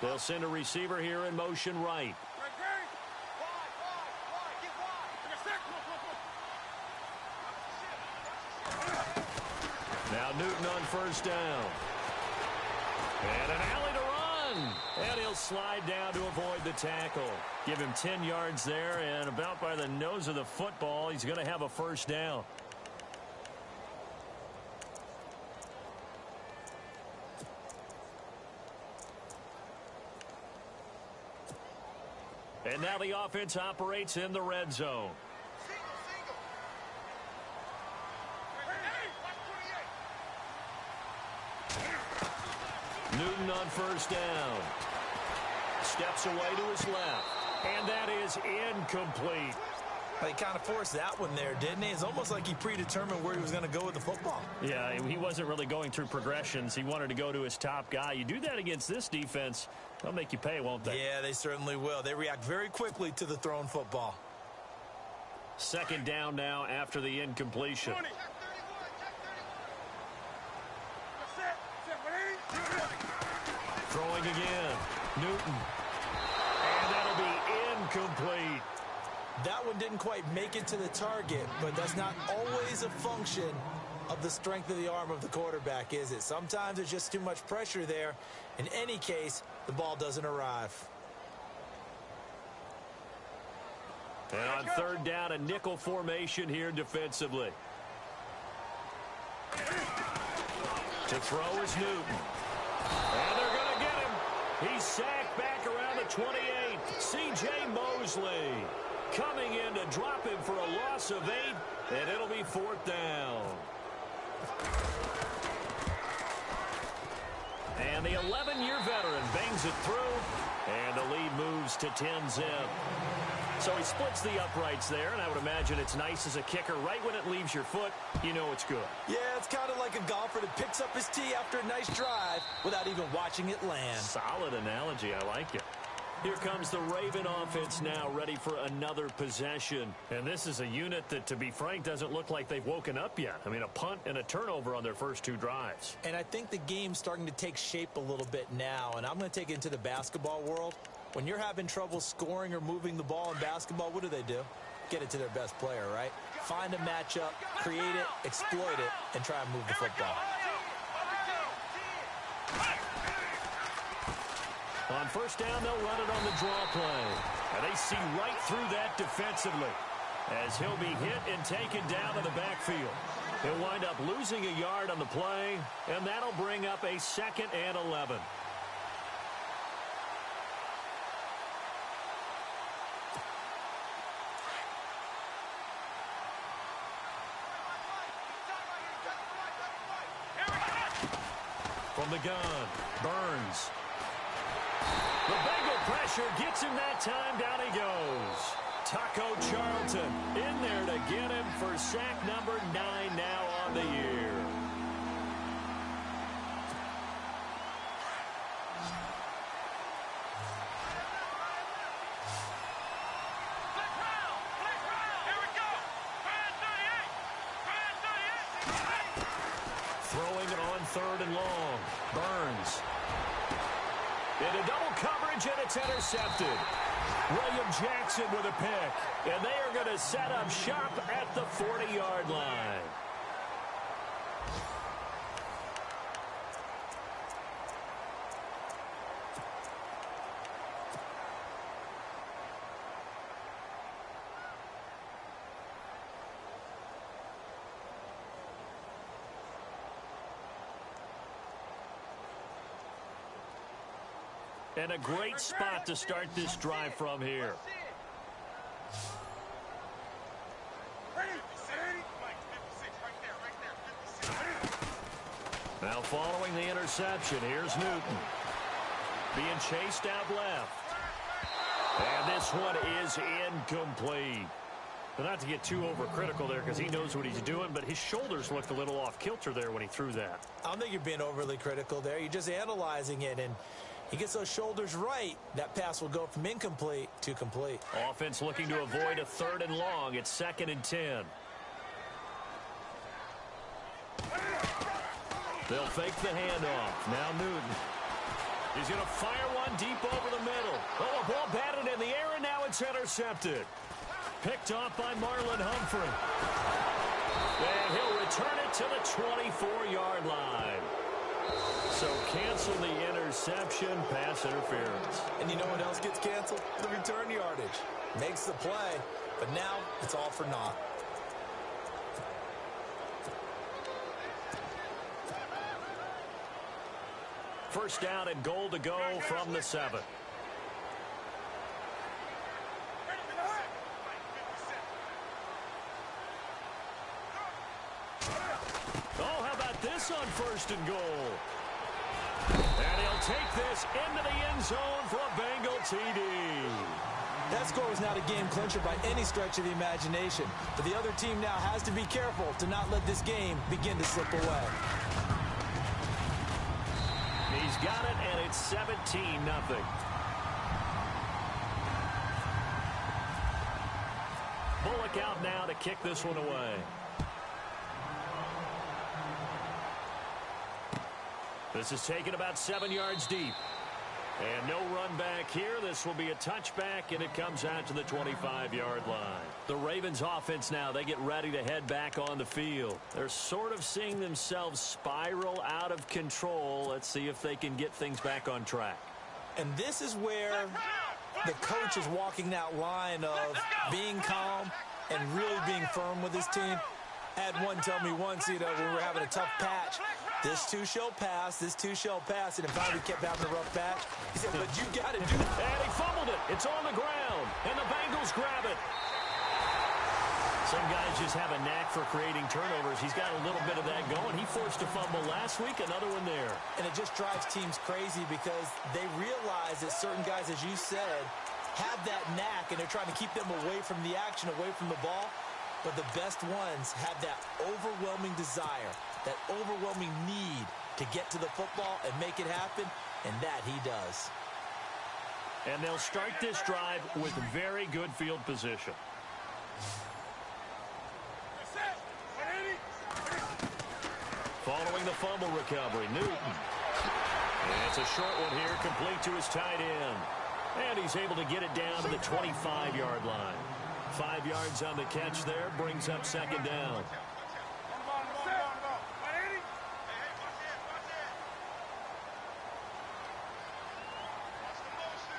They'll send a receiver here in motion right. Now Newton on first down. And an alley to run. And he'll slide down to avoid the tackle. Give him 10 yards there, and about by the nose of the football, he's going to have a first down. And now the offense operates in the red zone. Newton on first down. Steps away to his left. And that is incomplete. He kind of forced that one there, didn't he? It's almost like he predetermined where he was going to go with the football. Yeah, he wasn't really going through progressions. He wanted to go to his top guy. You do that against this defense, they'll make you pay, won't they? Yeah, they certainly will. They react very quickly to the thrown football. Second down now after the incompletion. Throwing again. Newton. And that'll be incomplete. That one didn't quite make it to the target, but that's not always a function of the strength of the arm of the quarterback, is it? Sometimes there's just too much pressure there. In any case, the ball doesn't arrive. And on third down, a nickel formation here defensively. To throw is Newton. And they're going to get him. He's sacked back around the 28. C.J. Mosley coming in to drop him for a loss of 8, and it'll be fourth down. And the 11-year veteran bangs it through, and the lead moves to 10-zip. So he splits the uprights there, and I would imagine it's nice as a kicker. Right when it leaves your foot, you know it's good. Yeah, it's kind of like a golfer that picks up his tee after a nice drive without even watching it land. Solid analogy. I like it. Here comes the Raven offense now, ready for another possession. And this is a unit that, to be frank, doesn't look like they've woken up yet. I mean, a punt and a turnover on their first 2 drives. And I think the game's starting to take shape a little bit now, and I'm going to take it into the basketball world. When you're having trouble scoring or moving the ball in basketball, what do? Get it to their best player, right? Find a matchup, create it, exploit it, and try and move the football. On first down, they'll run it on the draw play. And they see right through that defensively as he'll be hit and taken down in the backfield. He'll wind up losing a yard on the play, and that'll bring up a 2nd and 11. From the gun, Burns. The Bengal pressure gets him that time. Down he goes. Taco Charlton in there to get him for sack number 9 now on the year. Throwing it on 3rd and long. Burns. Into double coverage, and it's intercepted. William Jackson with a pick. And they are going to set up shop at the 40-yard line. And a great spot to start this drive from here. Now following the interception, here's Newton. Being chased out left. And this one is incomplete. But not to get too overcritical there because he knows what he's doing, but his shoulders looked a little off kilter there when he threw that. I don't think you're being overly critical there. You're just analyzing it, and he gets those shoulders right, that pass will go from incomplete to complete. Offense looking to avoid a 3rd and long. It's 2nd and 10. They'll fake the handoff. Now Newton. He's going to fire one one deep over the middle. Oh, a ball batted in the air, and now it's intercepted. Picked off by Marlon Humphrey. And he'll return it to the 24-yard line. So cancel the interception, pass interference. And you know what else gets canceled? The return yardage. Makes the play, but now it's all for naught. First down and goal to go from the 7. Oh, how about this on first and goal? And he'll take this into the end zone for a Bengal TD. That score was not a game clincher by any stretch of the imagination, but the other team now has to be careful to not let this game begin to slip away. He's got it, and it's 17-0. Bullock out now to kick this one away. This is taken about 7 yards deep. And no run back here. This will be a touchback, and it comes out to the 25-yard line. The Ravens offense now, they get ready to head back on the field. They're sort of seeing themselves spiral out of control. Let's see if they can get things back on track. And this is where the coach is walking that line of being calm and really being firm with his team. I had one tell me once, when we were having a tough patch, this too shall pass, this too shall pass, and if I kept having a rough patch, he said, but you got to do it. And he fumbled it. It's on the ground, and the Bengals grab it. Some guys just have a knack for creating turnovers. He's got a little bit of that going. He forced a fumble last week, another one there. And it just drives teams crazy because they realize that certain guys, as you said, have that knack, and they're trying to keep them away from the action, away from the ball. But the best ones have that overwhelming desire, that overwhelming need to get to the football and make it happen, and that he does. And they'll start this drive with very good field position. Following the fumble recovery, Newton. And it's a short one here, complete to his tight end. And he's able to get it down to the 25-yard line. 5 yards on the catch there, brings up second down.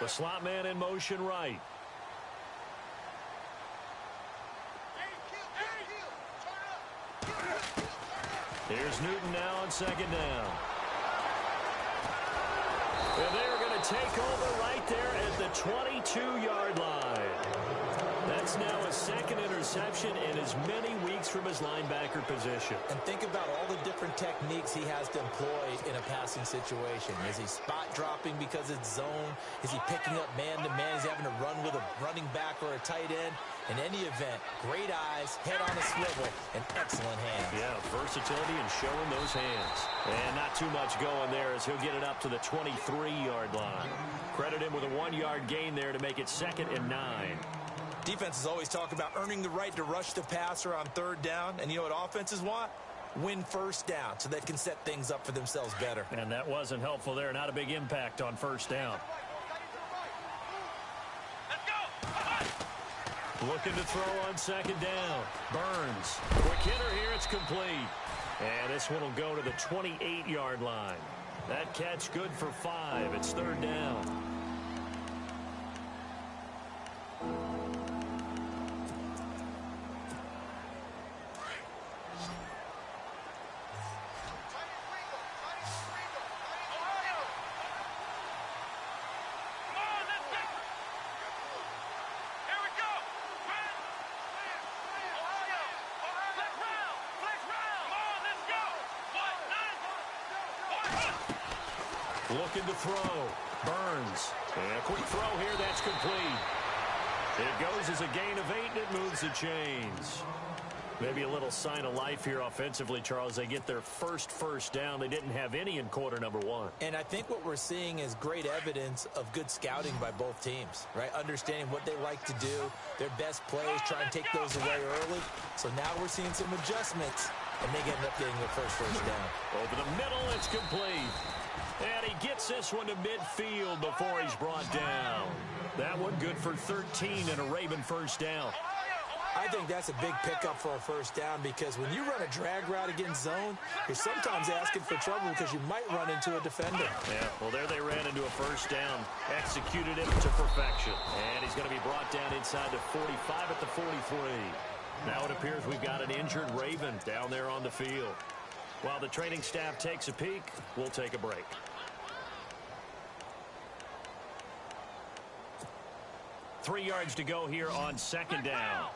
The slot man in motion right. Here's Newton now on second down. And they're going to take over right there at the 22-yard line. That's now a second interception in as many weeks from his linebacker position. And think about all the different techniques he has to employ in a passing situation. Is he spot dropping because it's zone? Is he picking up man-to-man? Is he having to run with a running back or a tight end? In any event, great eyes, head on a swivel, and excellent hands. Yeah, versatility and showing those hands. And not too much going there as he'll get it up to the 23-yard line. Credit him with a 1-yard gain there to make it 2nd and 9. Defenses always talk about earning the right to rush the passer on third down. And you know what offenses want? Win first down so they can set things up for themselves better. And that wasn't helpful there. Not a big impact on first down. Looking to throw on second down. Burns. Quick hitter here. It's complete. And this one will go to the 28-yard line. That catch good for 5. It's third down. Looking to throw. Burns. And a quick throw here. That's complete. It goes as a gain of 8, and it moves the chains. Maybe a little sign of life here offensively, Charles. They get their first down. They didn't have any in quarter number 1. And I think what we're seeing is great evidence of good scouting by both teams, right? Understanding what they like to do, their best plays, try and take those away early. So now we're seeing some adjustments, and they end up getting their first down. Over the middle, it's complete. And he gets gets this one to midfield before he's brought down. That one good for 13 and a Raven first down. I think that's a big pickup for a first down because when you run a drag route against zone, you're sometimes asking for trouble because you might run into a defender. Yeah, well, there they ran into a first down. Executed it to perfection. And he's going to be brought down inside the 45 at the 43. Now it appears we've got an injured Raven down there on the field. While the training staff takes a peek, we'll take a break. Three yards to go here on second down.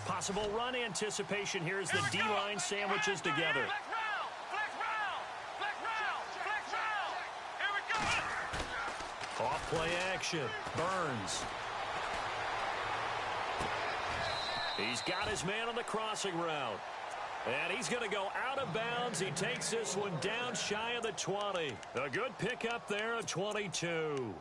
Possible run anticipation here as the D-line sandwiches together. Off play action. Burns. He's got his man on the crossing route. And he's going to go out of bounds. He takes this one down shy of the 20. A good pickup there at 22.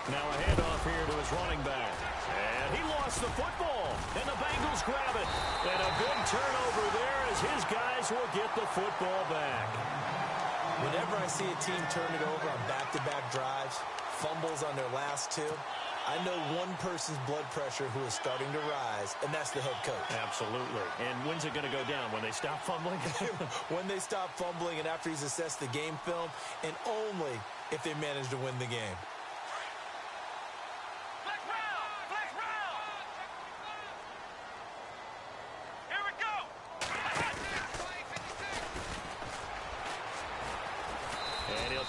Now a handoff here to his running back. And he lost the football. And the Bengals grab it. And a big turnover there as his guys will get the football back. Whenever I see a team turn it over on back-to-back drives, fumbles on their last two, I know one person's blood pressure who is starting to rise, and that's the head coach. Absolutely. And when's it going to go down? When they stop fumbling? When they stop fumbling and after he's assessed the game film, and only if they manage to win the game.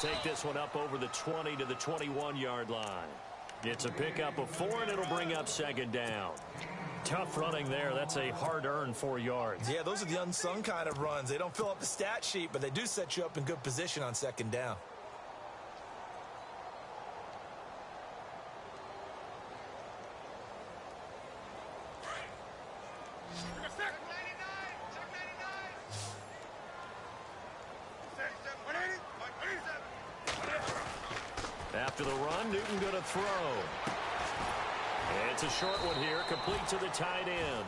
Take this one up over the 20 to the 21-yard line. It's a pickup of 4, and it'll bring up second down. Tough running there. That's a hard-earned 4 yards. Yeah, those are the unsung kind of runs. They don't fill up the stat sheet, but they do set you up in good position on second down. After the run, Newton going to throw. It's a short one here, complete to the tight end.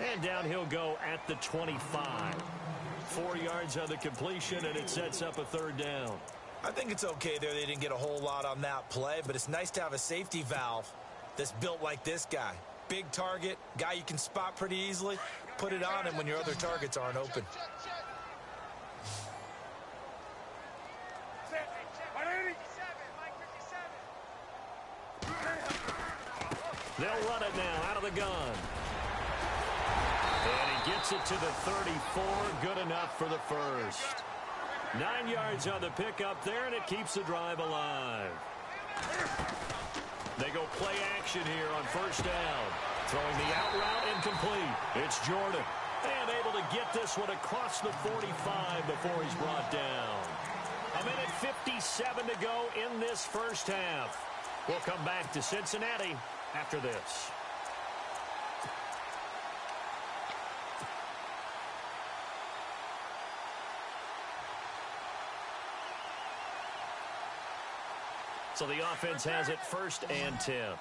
And down he'll go at the 25. 4 yards on the completion, and it sets up a third down. I think it's okay there. They didn't get a whole lot on that play, but it's nice to have a safety valve that's built like this guy. Big target, guy you can spot pretty easily. Put it on him when your other targets aren't open. They'll run it now out of the gun. And he gets it to the 34. Good enough for the first. 9 yards on the pickup there, and it keeps the drive alive. They go play action here on first down. Throwing the out route incomplete. It's Jordan. And able to get this one across the 45 before he's brought down. 1:57 to go in this first half. We'll come back to Cincinnati after this. So the offense has it 1st and 10.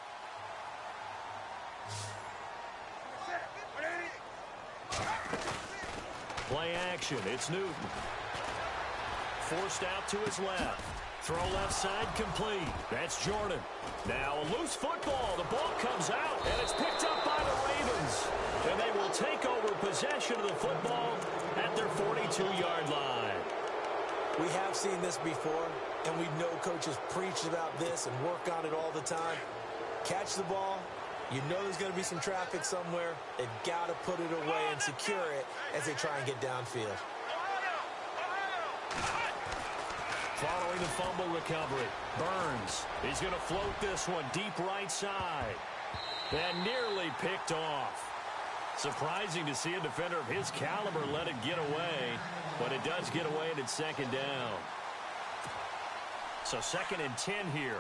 Play action. It's Newton. Forced out to his left. Throw left side complete. That's Jordan. Now a loose football. The ball comes out, and it's picked up by the Ravens. And they will take over possession of the football at their 42-yard line. We have seen this before, and we know coaches preach about this and work on it all the time. Catch the ball. You know there's going to be some traffic somewhere. They've got to put it away and secure it as they try and get downfield. Following the fumble recovery, Burns. He's going to float this one deep right side. And nearly picked off. Surprising to see a defender of his caliber let it get away, but it does get away and it's second down. So 2nd and 10 here.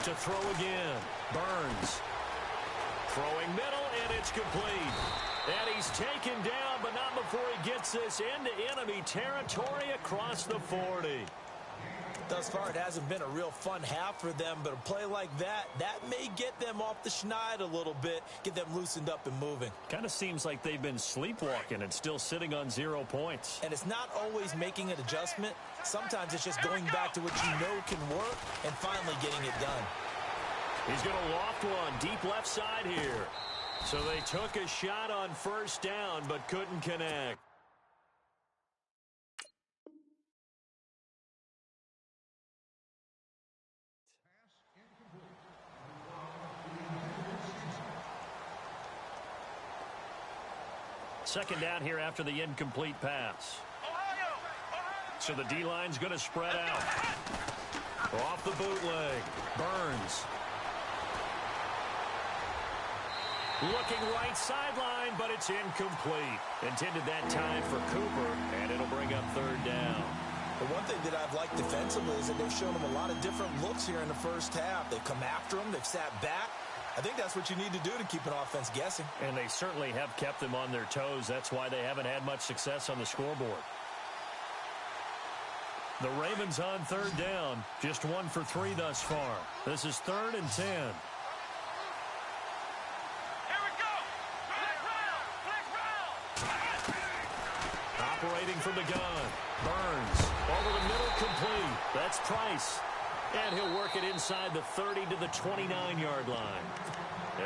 To throw again. Burns. complete. And he's taken down, but not before he gets this into enemy territory across the 40. Thus far, it hasn't been a real fun half for them, but a play like that may get them off the schneid a little bit, get them loosened up and moving. Kind of seems like they've been sleepwalking and still sitting on 0 points. And it's not always making an adjustment. Sometimes it's just going back to what you know can work and finally getting it done. He's going to loft one deep left side here. So they took a shot on first down, but couldn't connect. Second down here after the incomplete pass. So the D-line's going to spread out. Off the bootleg. Burns. Looking right sideline, but it's incomplete. Intended that time for Cooper, and it'll bring up third down. The one thing that I've liked defensively is that they've shown them a lot of different looks here in the first half. They've come after them. They've sat back. I think that's what you need to do to keep an offense guessing. And they certainly have kept them on their toes. That's why they haven't had much success on the scoreboard. The Ravens on third down. Just 1 for 3 thus far. This is 3rd and 10. Operating from the gun. Burns. Over the middle, complete. That's Price. And he'll work it inside the 30 to the 29-yard line.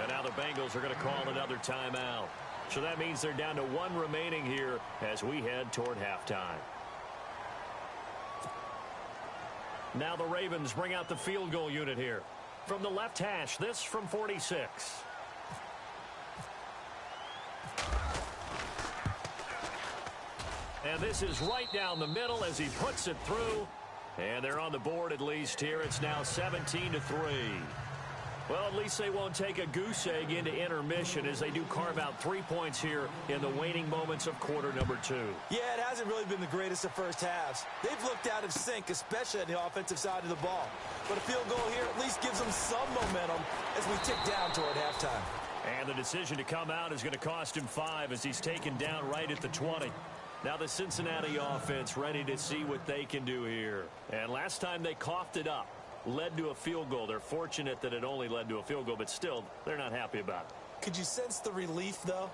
And now the Bengals are going to call another timeout. So that means they're down to 1 remaining here as we head toward halftime. Now the Ravens bring out the field goal unit here. From the left hash, this from 46. And this is right down the middle as he puts it through. And they're on the board at least here. It's now 17-3. Well, at least they won't take a goose egg into intermission as they do carve out 3 points here in the waning moments of quarter number 2. Yeah, it hasn't really been the greatest of first halves. They've looked out of sync, especially on the offensive side of the ball. But a field goal here at least gives them some momentum as we tick down toward halftime. And the decision to come out is going to cost him 5 as he's taken down right at the 20. Now the Cincinnati offense ready to see what they can do here. And last time they coughed it up, led to a field goal. They're fortunate that it only led to a field goal, but still, they're not happy about it. Could you sense the relief, though,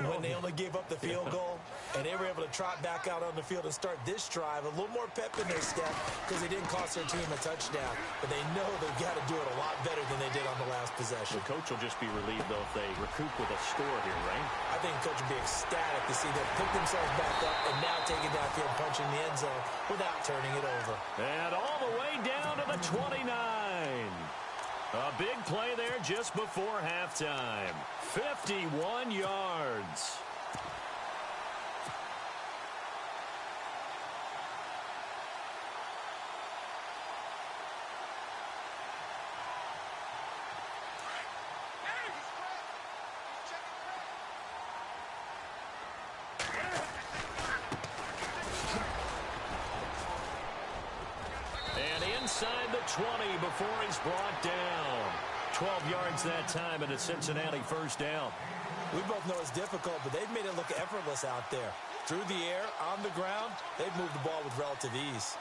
when they only gave up the field goal and they were able to trot back out on the field and start this drive? A little more pep in their step because they didn't cost their team a touchdown. But they know they've got to do it a lot better than they did on the last possession. The coach will just be relieved, though, if they recoup with a score here, right? I think the coach will be ecstatic to see them pick themselves back up and now take it downfield, punching the end zone without turning it over. And all the way down to the 29. A big play there just before halftime. 51 yards. And inside the 20 before he's brought down. 12 yards that time and a Cincinnati first down. We both know it's difficult, but they've made it look effortless out there. Through the air, on the ground, they've moved the ball with relative ease.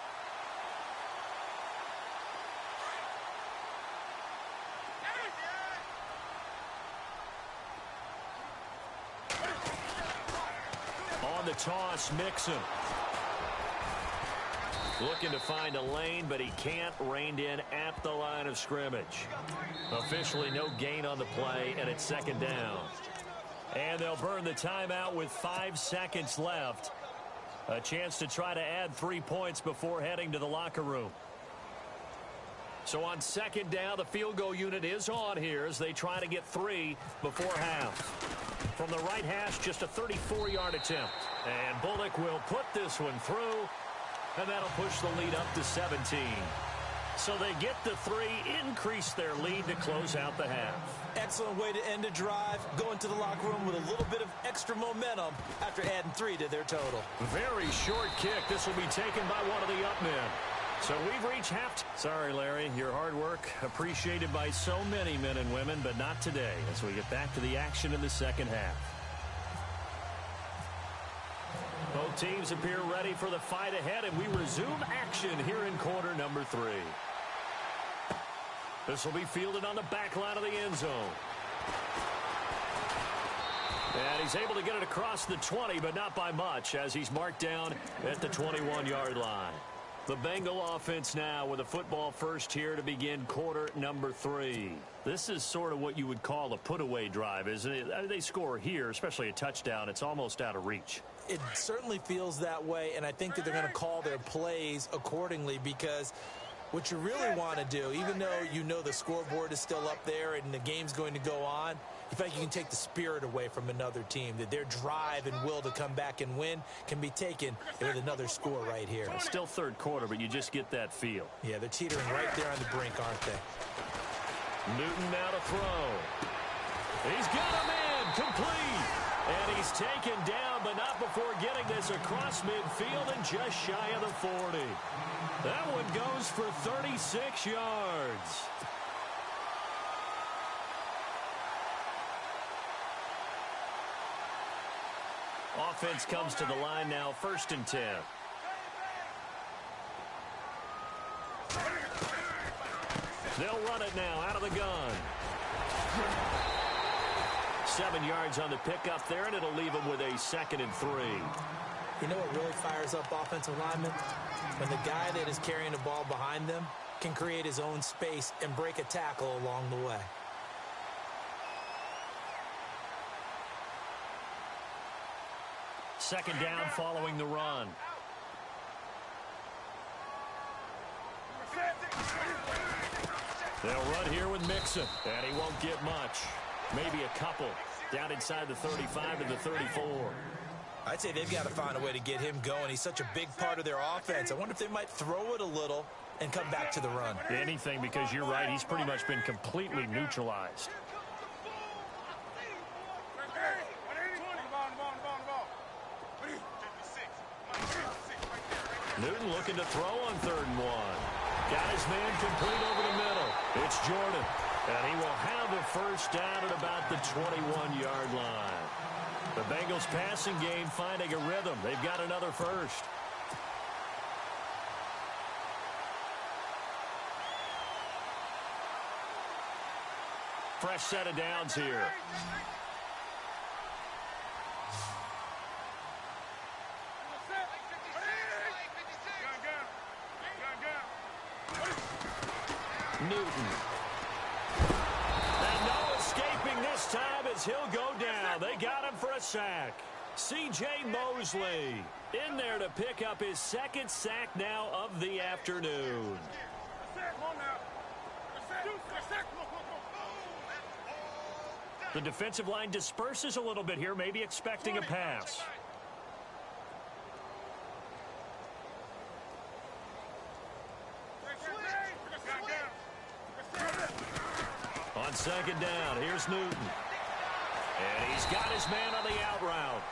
On the toss, Mixon. Looking to find a lane, but he can't. Reined in at the line of scrimmage. Officially no gain on the play, and it's second down. And they'll burn the timeout with 5 seconds left. A chance to try to add 3 points before heading to the locker room. So on second down, the field goal unit is on here as they try to get 3 before half. From the right hash, just a 34-yard attempt. And Bullock will put this one through. And that'll push the lead up to 17. So they get the 3, increase their lead to close out the half. Excellent way to end a drive. Go into the locker room with a little bit of extra momentum after adding 3 to their total. Very short kick. This will be taken by one of the up men. So we've reached half. Sorry, Larry. Your hard work appreciated by so many men and women, but not today as we get back to the action in the second half. Both teams appear ready for the fight ahead, and we resume action here in quarter number 3. This will be fielded on the back line of the end zone. And he's able to get it across the 20, but not by much, as he's marked down at the 21-yard line. The Bengal offense now with a football first here to begin quarter number 3. This is sort of what you would call a put-away drive, isn't it? They score here, especially a touchdown. It's almost out of reach. It certainly feels that way, and I think that they're going to call their plays accordingly, because what you really want to do, even though you know the scoreboard is still up there and the game's going to go on, you feel like you can take the spirit away from another team, that their drive and will to come back and win can be taken with another score right here. It's still third quarter, but you just get that feel. Yeah, they're teetering right there on the brink, aren't they? Newton now to throw. He's got him in, complete. And he's taken down, but not before getting this across midfield and just shy of the 40. That one goes for 36 yards. Offense comes to the line now, 1st and 10. They'll run it now out of the gun. 7 yards on the pickup there, and it'll leave them with a 2nd and 3. You know what really fires up offensive linemen? When the guy that is carrying the ball behind them can create his own space and break a tackle along the way. Second down following the run. They'll run here with Mixon, and he won't get much. Maybe a couple down inside the 35 to the 34. I'd say they've got to find a way to get him going. He's such a big part of their offense. I wonder if they might throw it a little and come back to the run. Anything, because you're right. He's pretty much been completely neutralized. Newton looking to throw on 3rd and 1. Got his man complete over the middle. It's Jordan. And he will have a first down at about the 21-yard line. The Bengals passing game finding a rhythm. They've got another first. Fresh set of downs here. Newton. And no escaping this time as he'll go down. They got him for a sack. C.J. Mosley in there to pick up his 2nd sack now of the afternoon. The defensive line disperses a little bit here, maybe expecting a pass. On 2nd down, here's Newton. And he's got his man on the out route.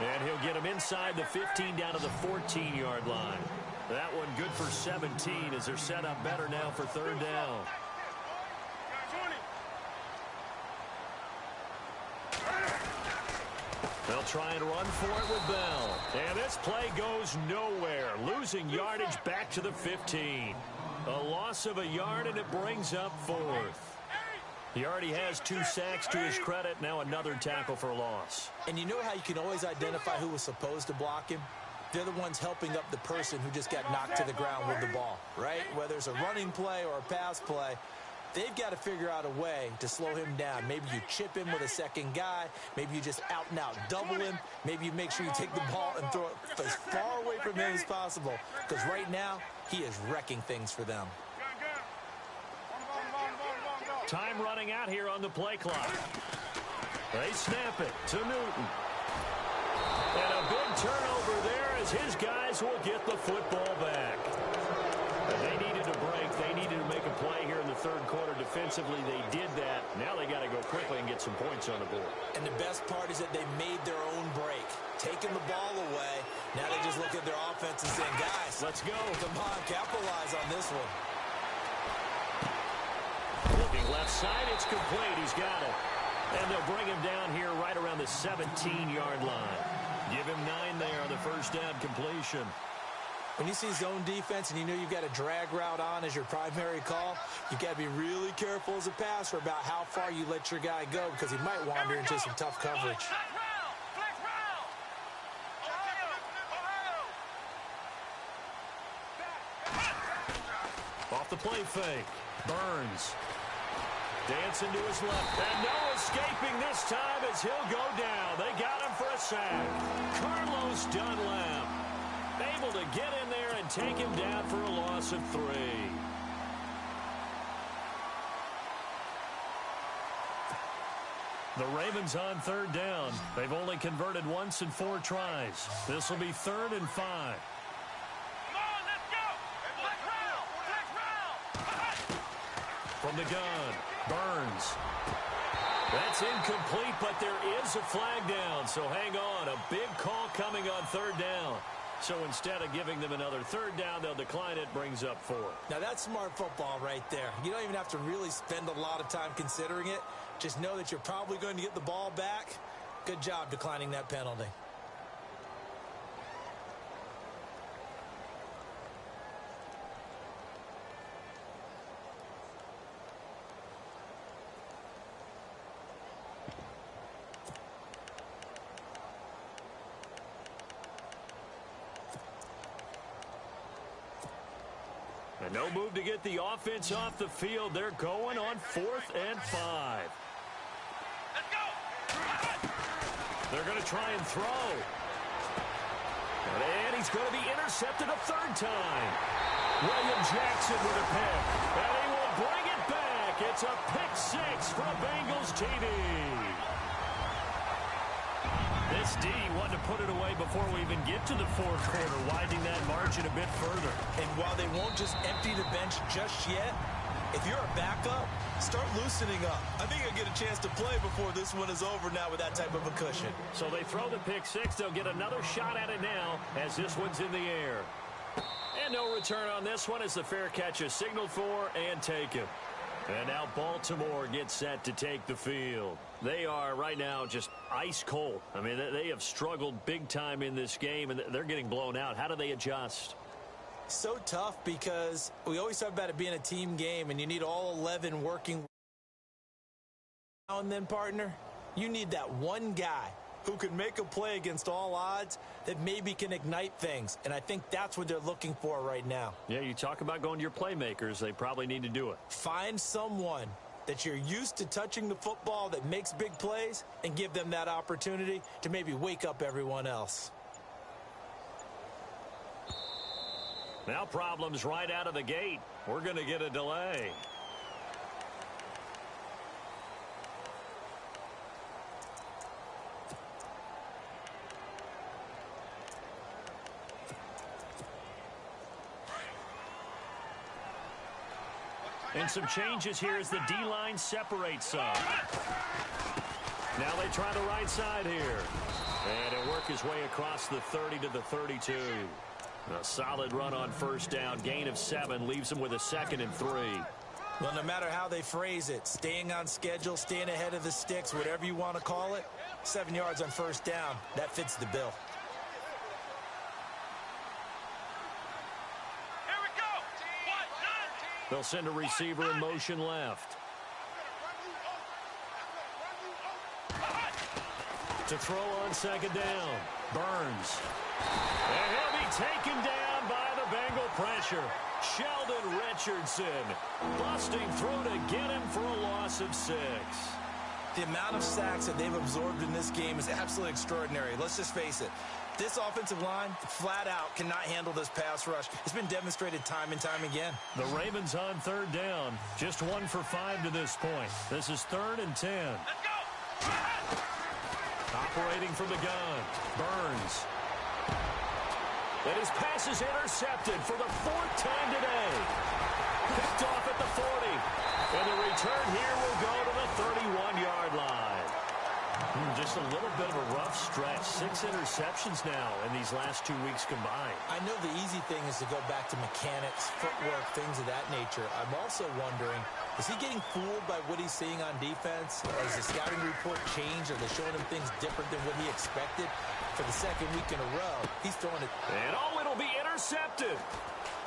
And he'll get him inside the 15 down to the 14-yard line. That one good for 17 as they're set up better now for 3rd down. They'll try and run for it with Bell. And this play goes nowhere. Losing yardage back to the 15. A loss of a yard, and it brings up 4th. He already has 2 sacks to his credit. Now another tackle for a loss. And you know how you can always identify who was supposed to block him? They're the ones helping up the person who just got knocked to the ground with the ball, right? Whether it's a running play or a pass play, they've got to figure out a way to slow him down. Maybe you chip him with a second guy. Maybe you just out and out double him. Maybe you make sure you take the ball and throw it as far away from him as possible. Because right now, he is wrecking things for them. Time running out here on the play clock. They snap it to Newton. And a big turnover there as his guys will get the football back. But they needed a break. They needed to make a play here in the third quarter defensively. They did that. Now they got to go quickly and get some points on the board. And the best part is that they made their own break. Taking the ball away. Now they just look at their offense and saying, guys, let's go. Come on, capitalize on this one. Looking left side, it's complete. He's got it. And they'll bring him down here right around the 17-yard line. Give him 9 there on the first down completion. When you see zone defense and you know you've got a drag route on as your primary call, you've got to be really careful as a passer about how far you let your guy go because he might wander into some tough coverage. Off the play fake. Burns. Dancing to his left. And no escaping this time as he'll go down. They got him for a sack. Carlos Dunlap able to get in there and take him down for a loss of 3. The Ravens on third down. They've only converted once in 4 tries. This will be 3rd and 5. From the gun, Burns. That's incomplete, but there is a flag down, so hang on. A big call coming on 3rd down. So instead of giving them another 3rd down, they'll decline it, brings up 4. Now that's smart football right there. You don't even have to really spend a lot of time considering it. Just know that you're probably going to get the ball back. Good job declining that penalty. And no move to get the offense off the field. They're going on 4th and 5. Let's go. They're going to try and throw. And he's going to be intercepted a 3rd time. William Jackson with a pick. And he will bring it back. It's a pick 6 for Bengals TD. This D wanted to put it away before we even get to the 4th quarter, widening that margin a bit further. And while they won't just empty the bench just yet, if you're a backup, start loosening up. I think you'll get a chance to play before this one is over now with that type of a cushion. So they throw the pick 6. They'll get another shot at it now as this one's in the air. And no return on this one as the fair catch is signaled for and taken. And now Baltimore gets set to take the field. They are right now just ice cold. I mean, they have struggled big time in this game, and they're getting blown out. How do they adjust? So tough because we always talk about it being a team game, and you need all 11 working. Now and then, partner, you need that one guy who can make a play against all odds that maybe can ignite things. And I think that's what they're looking for right now. Yeah, you talk about going to your playmakers. They probably need to do it. Find someone that you're used to touching the football that makes big plays and give them that opportunity to maybe wake up everyone else. Now problems right out of the gate. We're going to get a delay. And some changes here as the D-line separates some. Now they try the right side here. And it'll work his way across the 30 to the 32. A solid run on 1st down. Gain of 7 leaves them with a 2nd and 3. Well, no matter how they phrase it, staying on schedule, staying ahead of the sticks, whatever you want to call it, 7 yards on 1st down, that fits the bill. They'll send a receiver in motion left. To throw on 2nd down. Burns. And he'll be taken down by the Bengal pressure. Sheldon Richardson busting through to get him for a loss of 6. The amount of sacks that they've absorbed in this game is absolutely extraordinary. Let's just face it. This offensive line, flat out, cannot handle this pass rush. It's been demonstrated time and time again. The Ravens on 3rd down. Just 1 for 5 to this point. This is 3rd and 10. Let's go. Operating from the gun. Burns. And his pass is intercepted for the 4th time today. Picked off at the 40. And the return here will go to the 31-yard line. Just a little bit of a rough stretch. 6 interceptions now in these last 2 weeks combined. I know the easy thing is to go back to mechanics, footwork, things of that nature. I'm also wondering, is he getting fooled by what he's seeing on defense? Has the scouting report changed? Are they showing him things different than what he expected? For the second week in a row, he's throwing it. And it'll be intercepted.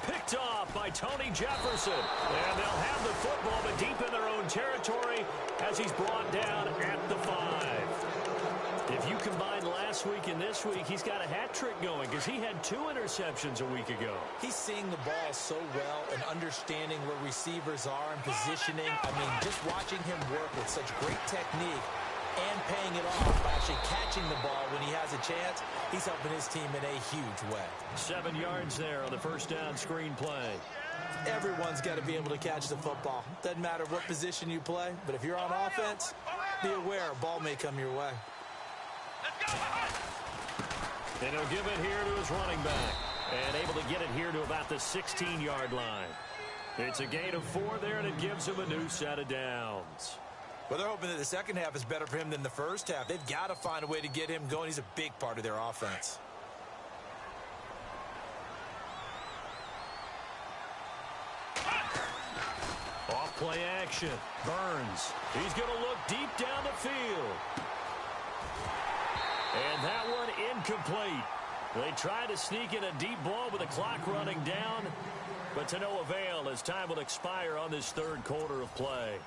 Picked off by Tony Jefferson. And they'll have the football, but deep in their own territory as he's brought down at the 5. If you combine last week and this week, he's got a hat trick going because he had 2 interceptions a week ago. He's seeing the ball so well and understanding where receivers are and positioning. I mean, just watching him work with such great technique and paying it off by actually catching the ball when he has a chance, he's helping his team in a huge way. 7 yards there on the first down screen play. Everyone's got to be able to catch the football. Doesn't matter what position you play, but if you're on offense, be aware a ball may come your way. And he'll give it here to his running back. And able to get it here to about the 16-yard line. It's a gain of 4 there, and it gives him a new set of downs. Well, they're hoping that the second half is better for him than the first half. They've got to find a way to get him going. He's a big part of their offense. Off play action. Burns. He's going to look deep down the field. And that one incomplete. They try to sneak in a deep ball with the clock running down, but to no avail as time will expire on this third quarter of play.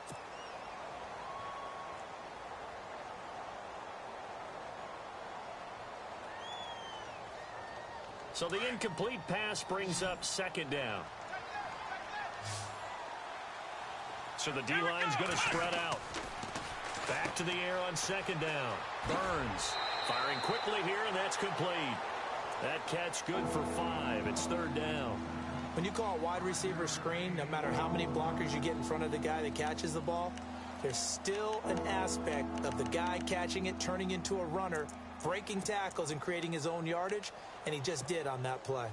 So the incomplete pass brings up second down. So the D-line's going to spread out. Back to the air on second down. Burns firing quickly here, and that's complete. That catch good for 5. It's third down. When you call a wide receiver screen, no matter how many blockers you get in front of the guy that catches the ball, there's still an aspect of the guy catching it, turning into a runner, breaking tackles and creating his own yardage, and he just did on that play.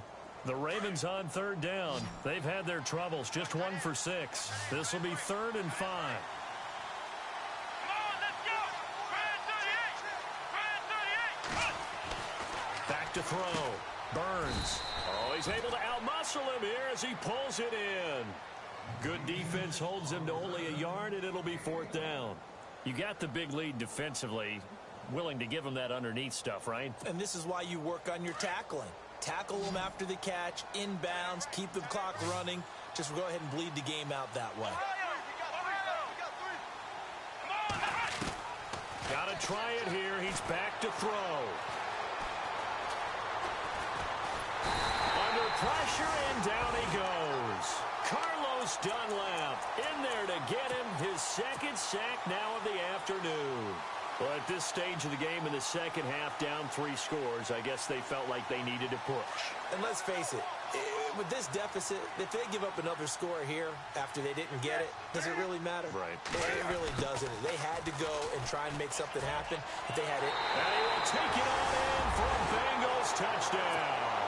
The Ravens on third down. They've had their troubles, just 1 for 6. This will be 3rd and 5. Back to throw. Burns. Oh, he's able to outmuscle him here as he pulls it in. Good defense holds him to only a yard, and it'll be 4th down. You got the big lead defensively. Willing to give him that underneath stuff, right? And this is why you work on your tackling. Tackle them after the catch, inbounds, keep the clock running. Just go ahead and bleed the game out that way. Got to try it here. He's back to throw. Under pressure, and down he goes. Carlos Dunlap in there to get him his 2nd sack now of the afternoon. Well, at this stage of the game in the second half, down 3 scores, I guess they felt like they needed to push. And let's face it, with this deficit, if they give up another score here after they didn't get it, does it really matter? Right. It really doesn't. They had to go and try and make something happen, but they had it. And he will take it on in for a Bengals touchdown.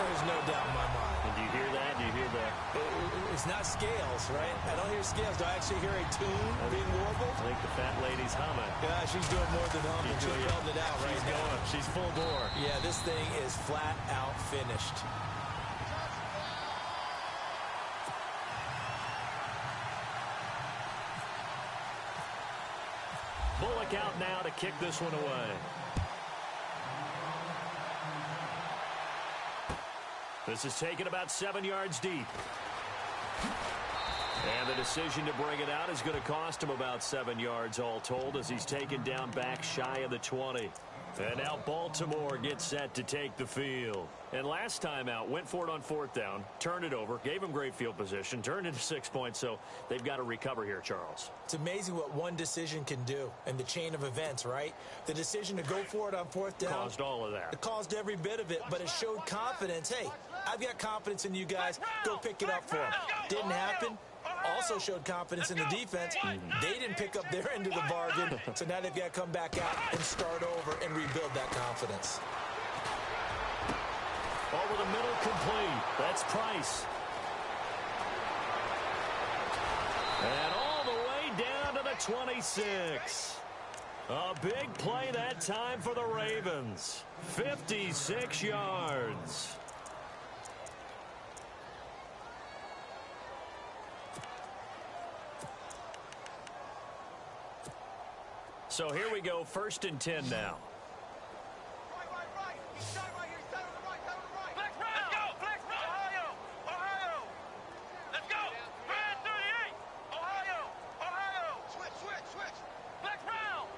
There's no doubt in my mind. And do you hear that? Do you hear that? It's not scales, right? I don't hear scales. Do I actually hear a tune being warbled? I think the fat lady's humming. Yeah, she's doing more than humming. She's belting it out right now. Going. She's full bore. Yeah, this thing is flat out finished. Bullock out now to kick this one away. This is taken about 7 yards deep. And the decision to bring it out is going to cost him about 7 yards all told as he's taken down back shy of the 20. And now Baltimore gets set to take the field. And last time out, went for it on 4th down, turned it over, gave him great field position, turned into 6 points, so they've got to recover here, Charles. It's amazing what one decision can do in the chain of events, right? The decision to go for it on 4th down. Caused all of that. It caused every bit of it, but it showed confidence. Hey, I've got confidence in you guys. Go pick it up for them. Didn't happen. Also showed confidence in the defense. They didn't pick up their end of the bargain, so now they've got to come back out and start over and rebuild that confidence. Over the middle, complete. That's Price. And all the way down to the 26. A big play that time for the Ravens. 56 yards. So here we go, 1st and 10 now. Right. He's down right here. He's down on the right. Down on the right. Flex round. Let's go. Flex round. Ohio. Let's go. Red 38. Ohio. Switch. Flex round.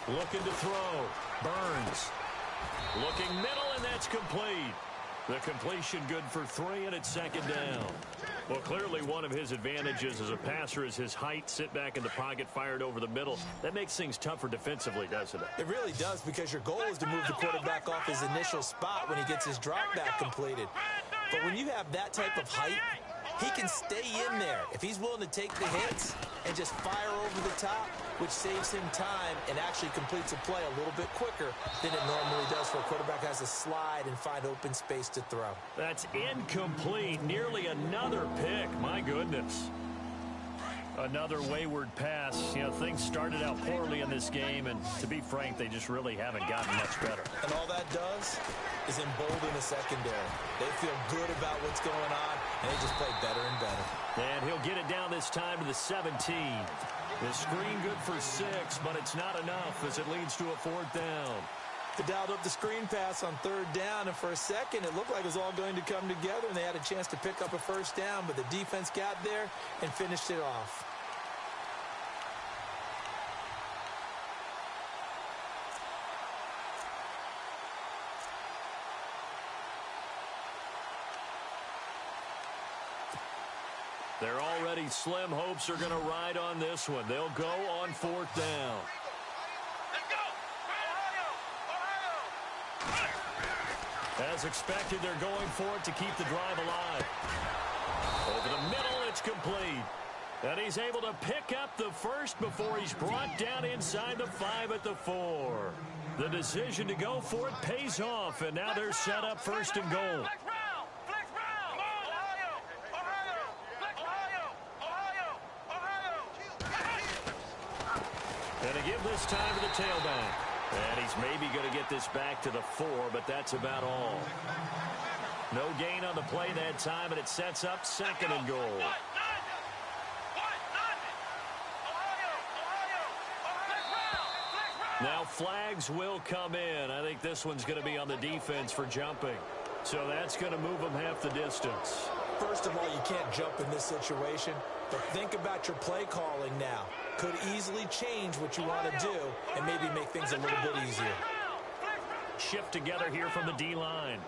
Looking to throw. Burns. Looking middle, and that's complete. The completion good for 3, and it's 2nd down. Well, clearly one of his advantages as a passer is his height. Sit back in the pocket, fired over the middle. That makes things tougher defensively, doesn't it? It really does, because your goal is to move the quarterback off his initial spot when he gets his drop back completed. But when you have that type of height, he can stay in there if he's willing to take the hits and just fire over the top, which saves him time and actually completes a play a little bit quicker than it normally does for a quarterback has to slide and find open space to throw. That's incomplete. Nearly another pick. My goodness. Another wayward pass. You know, things started out poorly in this game, and to be frank, they just really haven't gotten much better. And all that does is embolden the secondary. They feel good about what's going on, and they just play better and better. And he'll get it down this time to the 17. The screen good for 6, but it's not enough as it leads to a 4th down. They dialed up the screen pass on 3rd down, and for a second, it looked like it was all going to come together, and they had a chance to pick up a 1st down, but the defense got there and finished it off. Their already slim hopes are going to ride on this one. They'll go on 4th down. Let's go. Ohio. As expected, they're going for it to keep the drive alive. Over the middle, it's complete. And he's able to pick up the 1st before he's brought down inside the 5 at the 4. The decision to go for it pays off, and now they're set up 1st and goal. And a give this time to the tailback. And he's maybe going to get this back to the 4, but that's about all. No gain on the play that time, and it sets up 2nd and goal. Now flags will come in. I think this one's going to be on the defense for jumping. So that's going to move them half the distance. First of all, you can't jump in this situation, but think about your play calling now. Could easily change what you want to do and maybe make things a little bit easier. Shift together here from the D-line.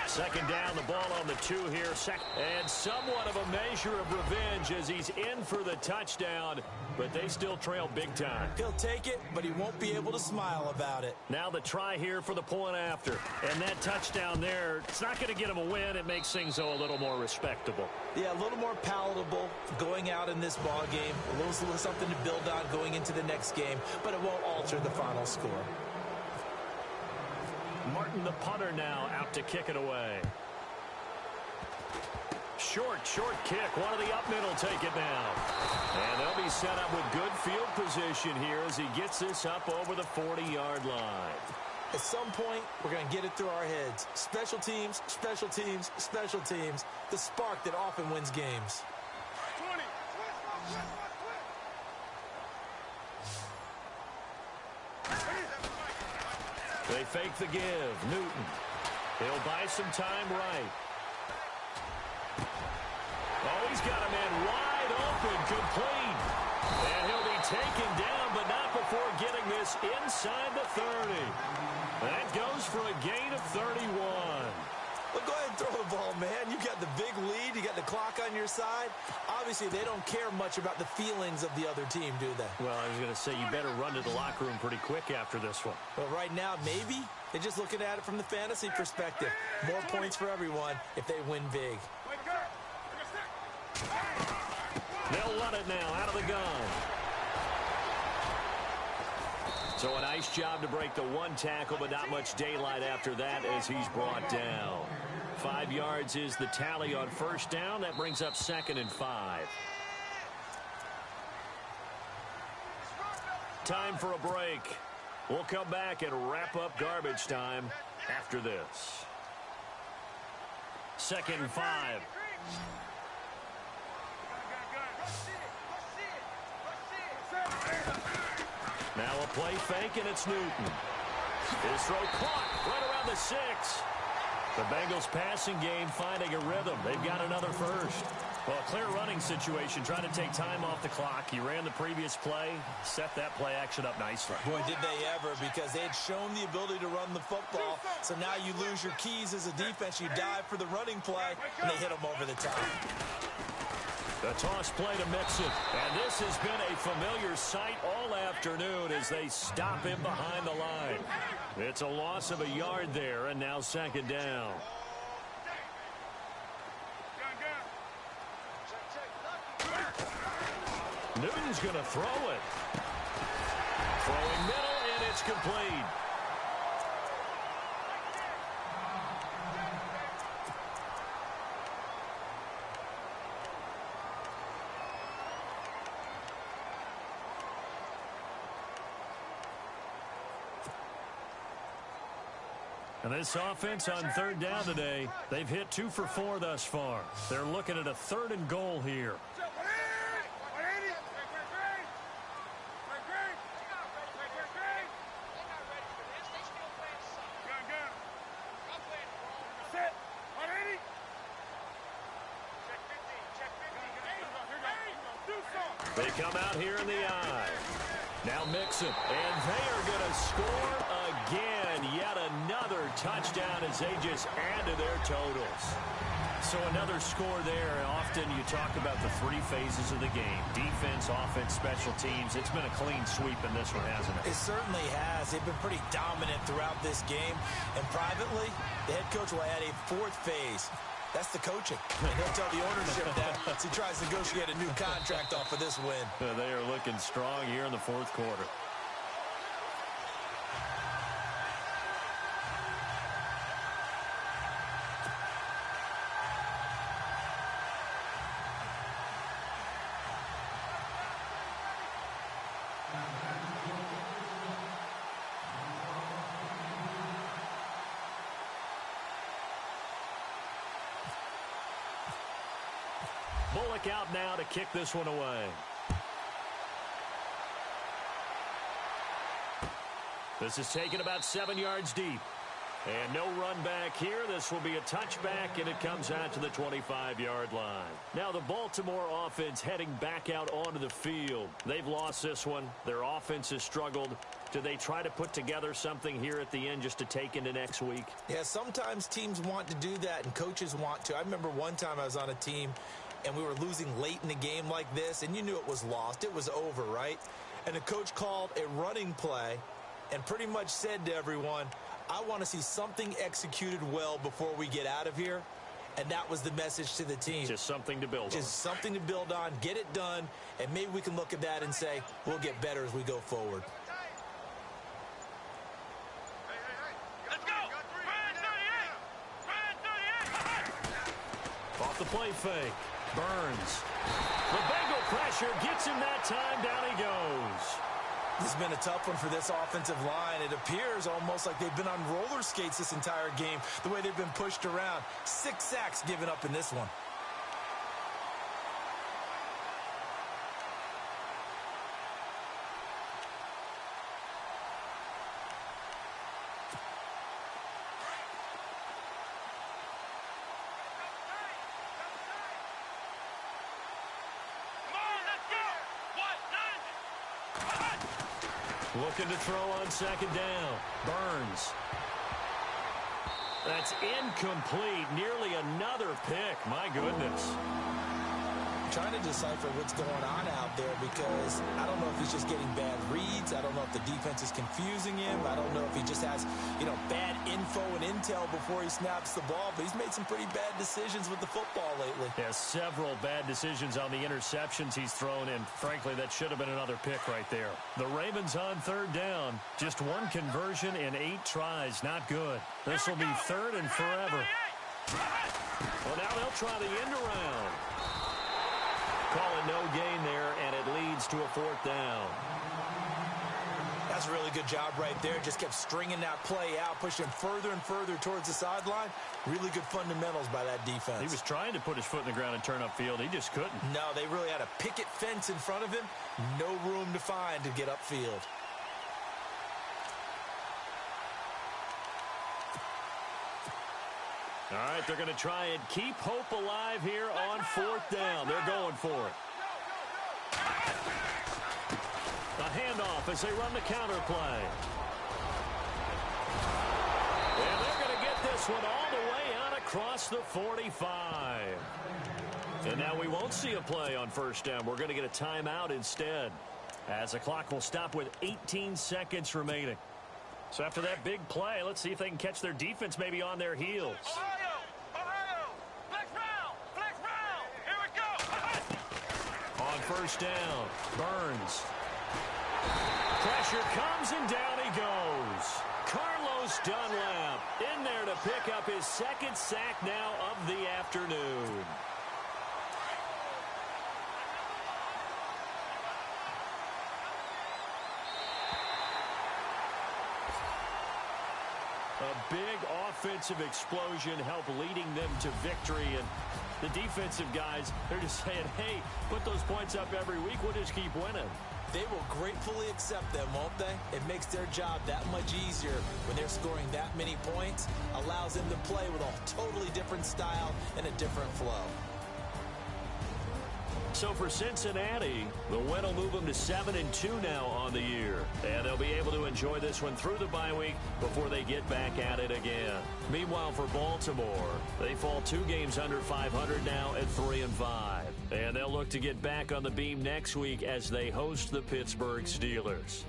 Second down, the ball on the 2 here. And somewhat of a measure of revenge as he's in for the touchdown, but they still trail big time. He'll take it, but he won't be able to smile about it. Now the try here for the point after. And that touchdown there, it's not going to get him a win. It makes things, though, a little more respectable. Yeah, a little more palatable going out in this ball game. A little something to build on going into the next game, but it won't alter the final score. Martin, the punter, now out to kick it away. Short kick. One of the up middle take it down. And they'll be set up with good field position here as he gets this up over the 40-yard line. At some point, we're going to get it through our heads. Special teams, special teams, special teams. The spark that often wins games. 20. They fake the give. Newton. He'll buy some time right. Oh, he's got a man wide open, complete. And he'll be taken down, but not before getting this inside the 30. That goes for a gain of 31. Well, go ahead and throw the ball, man. You got the big lead. You got the clock on your side. Obviously, they don't care much about the feelings of the other team, do they? Well, I was going to say, you better run to the locker room pretty quick after this one. Well, right now, maybe. They're just looking at it from the fantasy perspective. More points for everyone if they win big. They'll run it now out of the gun. So a nice job to break the one tackle, but not much daylight after that as he's brought down. 5 yards is the tally on first down. That brings up 2nd and 5. Time for a break. We'll come back and wrap up garbage time after this. 2nd and 5. Now a play fake, and it's Newton. His throw caught right around the 6. The Bengals passing game finding a rhythm. They've got another first. Well, a clear running situation, trying to take time off the clock. He ran the previous play, set that play action up nicely. Boy, did they ever, because they had shown the ability to run the football. So now you lose your keys as a defense. You dive for the running play, and they hit them over the top. The toss play to Mixon. And this has been a familiar sight all afternoon as they stop him behind the line. It's a loss of a yard there, and now 2nd down. Newton's going to throw it. Throwing middle, and it's complete. And this offense on 3rd down today, they've hit 2 for 4 thus far. They're looking at a 3rd and goal here. They come out here in the eye. Now Mixon, and they are going to score again. Yet another touchdown as they just add to their totals. So another score there. Often you talk about the 3 phases of the game. Defense, offense, special teams. It's been a clean sweep in this one, hasn't it? It certainly has. They've been pretty dominant throughout this game. And privately, the head coach will add a 4th phase. That's the coaching. And he'll tell the ownership that as he tries to negotiate a new contract off of this win. They are looking strong here in the 4th quarter. Bullock out now to kick this one away. This is taken about 7 yards deep. And no run back here. This will be a touchback, and it comes out to the 25-yard line. Now the Baltimore offense heading back out onto the field. They've lost this one. Their offense has struggled. Do they try to put together something here at the end just to take into next week? Yeah, sometimes teams want to do that, and coaches want to. I remember one time I was on a team, and we were losing late in the game like this, and you knew it was lost. It was over, right? And the coach called a running play and pretty much said to everyone, I want to see something executed well before we get out of here. And that was the message to the team. Just something to build on. Just something to build on, get it done, and maybe we can look at that and say, we'll get better as we go forward. Let's go! Ryan 38! Ryan 38! Off the play fake. Burns. The Bengal pressure gets him that time. Down he goes. This has been a tough one for this offensive line. It appears almost like they've been on roller skates this entire game, the way they've been pushed around. 6 sacks given up in this one. Looking to throw on 2nd down. Burns. That's incomplete. Nearly another pick. My goodness. trying to decipher what's going on out there because I don't know if he's just getting bad reads. I don't know if the defense is confusing him. I don't know if he just has, bad info and intel before he snaps the ball. But he's made some pretty bad decisions with the football lately. Yeah, several bad decisions on the interceptions he's thrown, and frankly, that should have been another pick right there. The Ravens on third down. Just one conversion in 8 tries. Not good. This will be third and forever. Well, now they'll try the end around. Call it no gain there, and it leads to a 4th down. That's a really good job right there. Just kept stringing that play out, pushing further and further towards the sideline. Really good fundamentals by that defense. He was trying to put his foot in the ground and turn upfield. He just couldn't. No, they really had a picket fence in front of him. No room to find to get upfield. All right, they're going to try and keep hope alive here on 4th down. They're going for it. A handoff as they run the counter play. And they're going to get this one all the way out across the 45. And now we won't see a play on 1st down. We're going to get a timeout instead, as the clock will stop with 18 seconds remaining. So after that big play, let's see if they can catch their defense maybe on their heels. Ohio, flex round, here we go. On 1st down, Burns. Pressure comes and down he goes. Carlos Dunlap in there to pick up his 2nd sack now of the afternoon. A big offensive explosion helped leading them to victory. And the defensive guys, they're just saying, hey, put those points up every week. We'll just keep winning. They will gratefully accept them, won't they? It makes their job that much easier when they're scoring that many points. Allows them to play with a totally different style and a different flow. So for Cincinnati, the win will move them to 7-2 now on the year. And they'll be able to enjoy this one through the bye week before they get back at it again. Meanwhile, for Baltimore, they fall 2 games under 500 now at 3-5. And they'll look to get back on the beam next week as they host the Pittsburgh Steelers.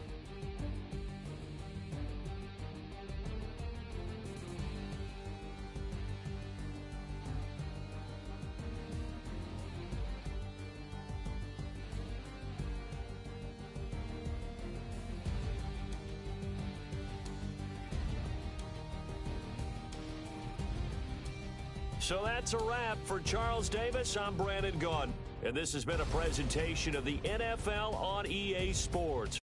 So that's a wrap. For Charles Davis, I'm Brandon Gaudin. And this has been a presentation of the NFL on EA Sports.